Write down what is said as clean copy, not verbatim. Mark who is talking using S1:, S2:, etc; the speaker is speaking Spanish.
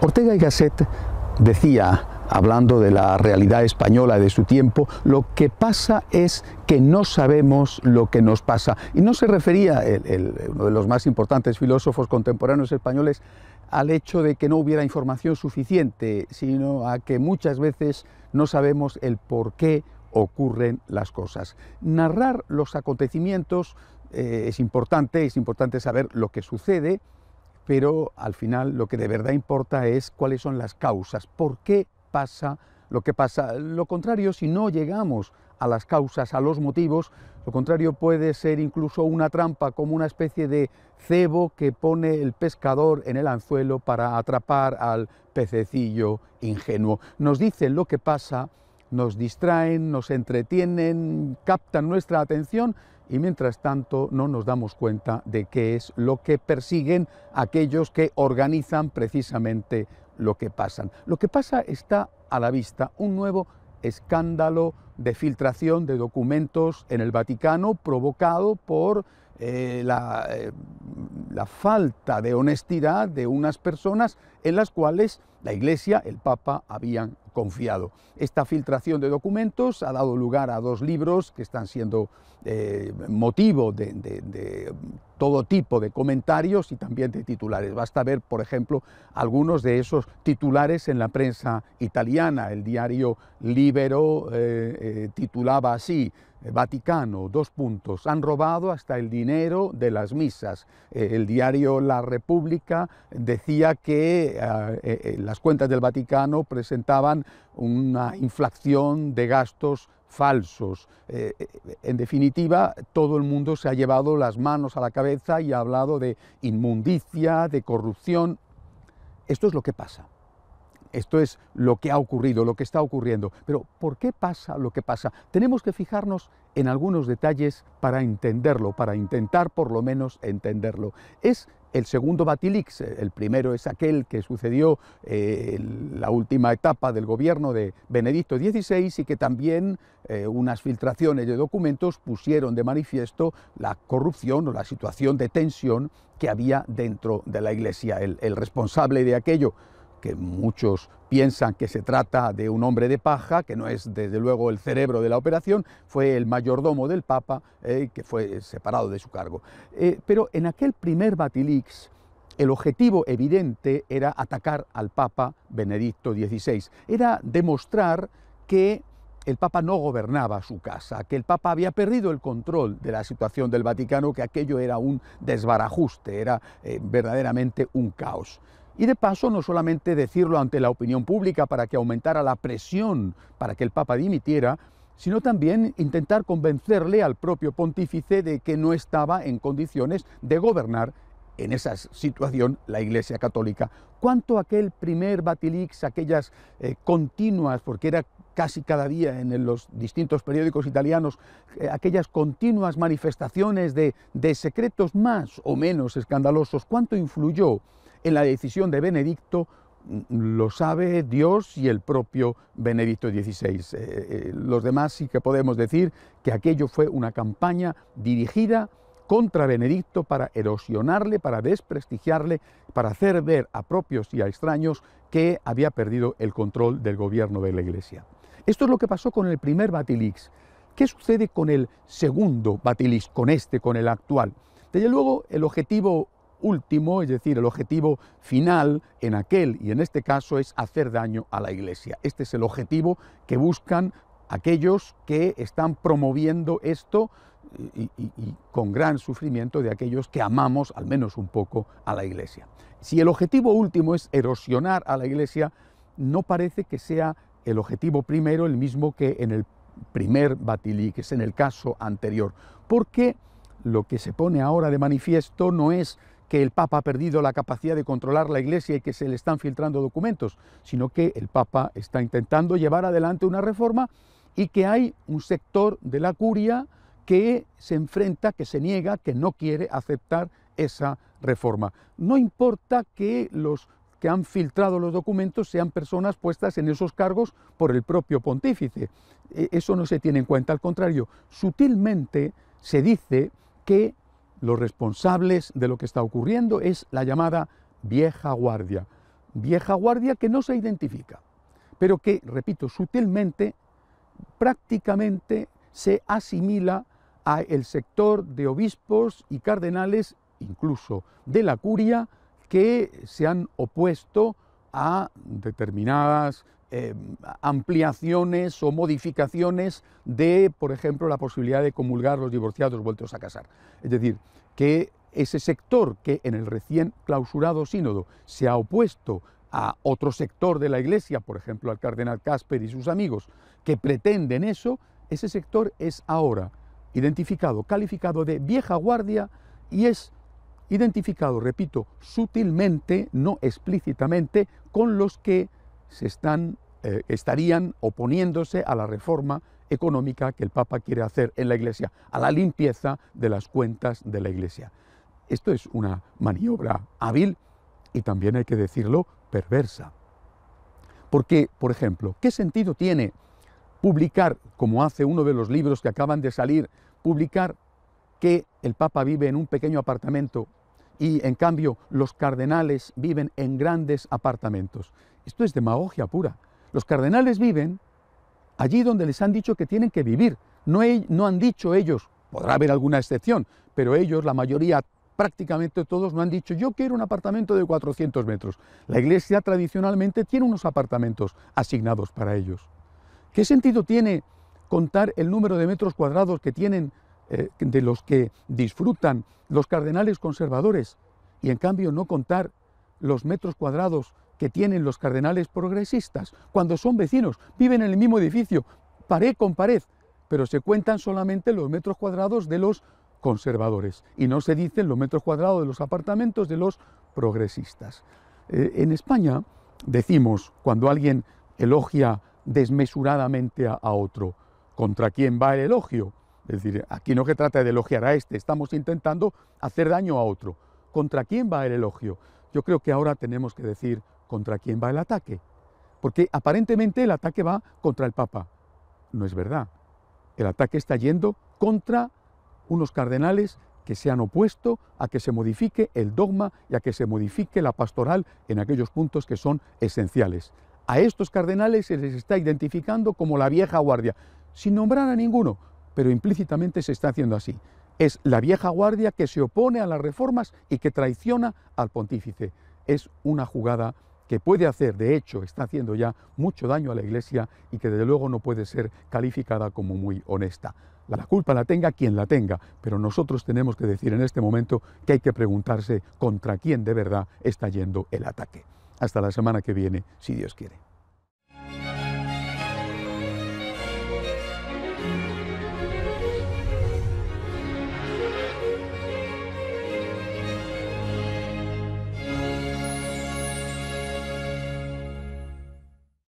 S1: Ortega y Gasset decía, hablando de la realidad española de su tiempo, lo que pasa es que no sabemos lo que nos pasa. Y no se refería, uno de los más importantes filósofos contemporáneos españoles, al hecho de que no hubiera información suficiente, sino a que muchas veces no sabemos el por qué ocurren las cosas. Narrar los acontecimientos es importante saber lo que sucede, pero al final lo que de verdad importa es cuáles son las causas, por qué pasa lo que pasa. Lo contrario, si no llegamos a las causas, a los motivos, lo contrario puede ser incluso una trampa, como una especie de cebo que pone el pescador en el anzuelo para atrapar al pececillo ingenuo. Nos dicen lo que pasa, nos distraen, nos entretienen, captan nuestra atención y mientras tanto no nos damos cuenta de qué es lo que persiguen aquellos que organizan precisamente lo que pasa. Lo que pasa está a la vista, un nuevo escándalo de filtración de documentos en el Vaticano provocado por la falta de honestidad de unas personas en las cuales la Iglesia, el Papa, habían confiado. Esta filtración de documentos ha dado lugar a dos libros que están siendo motivo de todo tipo de comentarios y también de titulares. Basta ver, por ejemplo, algunos de esos titulares en la prensa italiana. El diario Libero titulaba así: Vaticano, han robado hasta el dinero de las misas. El diario La República decía que las cuentas del Vaticano presentaban una inflación de gastos falsos. En definitiva, todo el mundo se ha llevado las manos a la cabeza y ha hablado de inmundicia, de corrupción. Esto es lo que pasa. Esto es lo que ha ocurrido, lo que está ocurriendo. Pero ¿por qué pasa lo que pasa? Tenemos que fijarnos en algunos detalles para entenderlo, para intentar por lo menos entenderlo. Es el segundo Batilix. El primero es aquel que sucedió en la última etapa del gobierno de Benedicto XVI y que también unas filtraciones de documentos pusieron de manifiesto la corrupción o la situación de tensión que había dentro de la Iglesia. El responsable de aquello, que muchos piensan que se trata de un hombre de paja, que no es desde luego el cerebro de la operación, fue el mayordomo del Papa, que fue separado de su cargo. Pero en aquel primer Batilix, el objetivo evidente era atacar al Papa Benedicto XVI. Era demostrar que el Papa no gobernaba su casa, que el Papa había perdido el control de la situación del Vaticano, que aquello era un desbarajuste, era verdaderamente un caos. Y de paso, no solamente decirlo ante la opinión pública para que aumentara la presión para que el Papa dimitiera, sino también intentar convencerle al propio pontífice de que no estaba en condiciones de gobernar en esa situación la Iglesia Católica. Cuanto a aquel primer Batilix, aquellas continuas, porque era casi cada día en los distintos periódicos italianos, aquellas continuas manifestaciones de secretos más o menos escandalosos, ¿cuánto influyó en la decisión de Benedicto? Lo sabe Dios y el propio Benedicto XVI. Los demás sí que podemos decir que aquello fue una campaña dirigida contra Benedicto para erosionarle, para desprestigiarle, para hacer ver a propios y a extraños que había perdido el control del gobierno de la Iglesia. Esto es lo que pasó con el primer Batilix. ¿Qué sucede con el segundo Batilix, con el actual? Desde luego, el objetivo último, es decir, el objetivo final en aquel y en este caso es hacer daño a la Iglesia. Este es el objetivo que buscan aquellos que están promoviendo esto y con gran sufrimiento de aquellos que amamos al menos un poco a la Iglesia. Si el objetivo último es erosionar a la Iglesia, no parece que sea el objetivo primero el mismo que en el primer Batilix, en el caso anterior, porque lo que se pone ahora de manifiesto no es que el Papa ha perdido la capacidad de controlar la Iglesia y que se le están filtrando documentos, sino que el Papa está intentando llevar adelante una reforma y que hay un sector de la curia que se enfrenta, que se niega, que no quiere aceptar esa reforma. No importa que los que han filtrado los documentos sean personas puestas en esos cargos por el propio pontífice. Eso no se tiene en cuenta, al contrario, sutilmente se dice que los responsables de lo que está ocurriendo es la llamada vieja guardia. vieja guardia que no se identifica, pero que, repito, sutilmente, prácticamente se asimila al sector de obispos y cardenales, incluso de la curia, que se han opuesto a determinadas ampliaciones o modificaciones de, por ejemplo, la posibilidad de comulgar los divorciados vueltos a casar. Es decir, que ese sector que en el recién clausurado sínodo se ha opuesto a otro sector de la Iglesia, por ejemplo al cardenal Casper y sus amigos, que pretenden eso, ese sector es ahora identificado, calificado de vieja guardia y es identificado, repito, sutilmente, no explícitamente, con los que estarían oponiéndose a la reforma económica que el Papa quiere hacer en la Iglesia, a la limpieza de las cuentas de la Iglesia. Esto es una maniobra hábil y también hay que decirlo, perversa. Porque, por ejemplo, ¿qué sentido tiene publicar, como hace uno de los libros que acaban de salir, publicar que el Papa vive en un pequeño apartamento y en cambio los cardenales viven en grandes apartamentos? Esto es demagogia pura. Los cardenales viven allí donde les han dicho que tienen que vivir. No han dicho ellos, podrá haber alguna excepción, pero ellos, la mayoría, prácticamente todos, no han dicho yo quiero un apartamento de 400 metros. La Iglesia tradicionalmente tiene unos apartamentos asignados para ellos. ¿Qué sentido tiene contar el número de metros cuadrados que tienen, de los que disfrutan los cardenales conservadores y en cambio no contar los metros cuadrados que tienen los cardenales progresistas, cuando son vecinos, viven en el mismo edificio, pared con pared, pero se cuentan solamente los metros cuadrados de los conservadores y no se dicen los metros cuadrados de los apartamentos de los progresistas? En España decimos, cuando alguien elogia desmesuradamente a otro, ¿contra quién va el elogio? Es decir, aquí no se trata de elogiar a este, estamos intentando hacer daño a otro. ¿Contra quién va el elogio? Yo creo que ahora tenemos que decir contra quién va el ataque, porque aparentemente el ataque va contra el Papa. No es verdad. El ataque está yendo contra unos cardenales que se han opuesto a que se modifique el dogma y a que se modifique la pastoral en aquellos puntos que son esenciales. A estos cardenales se les está identificando como la vieja guardia, sin nombrar a ninguno, pero implícitamente se está haciendo así. Es la vieja guardia que se opone a las reformas y que traiciona al pontífice. Es una jugada que puede hacer, de hecho, está haciendo ya mucho daño a la Iglesia y que desde luego no puede ser calificada como muy honesta. La culpa la tenga quien la tenga, pero nosotros tenemos que decir en este momento que hay que preguntarse contra quién de verdad está yendo el ataque. Hasta la semana que viene, si Dios quiere.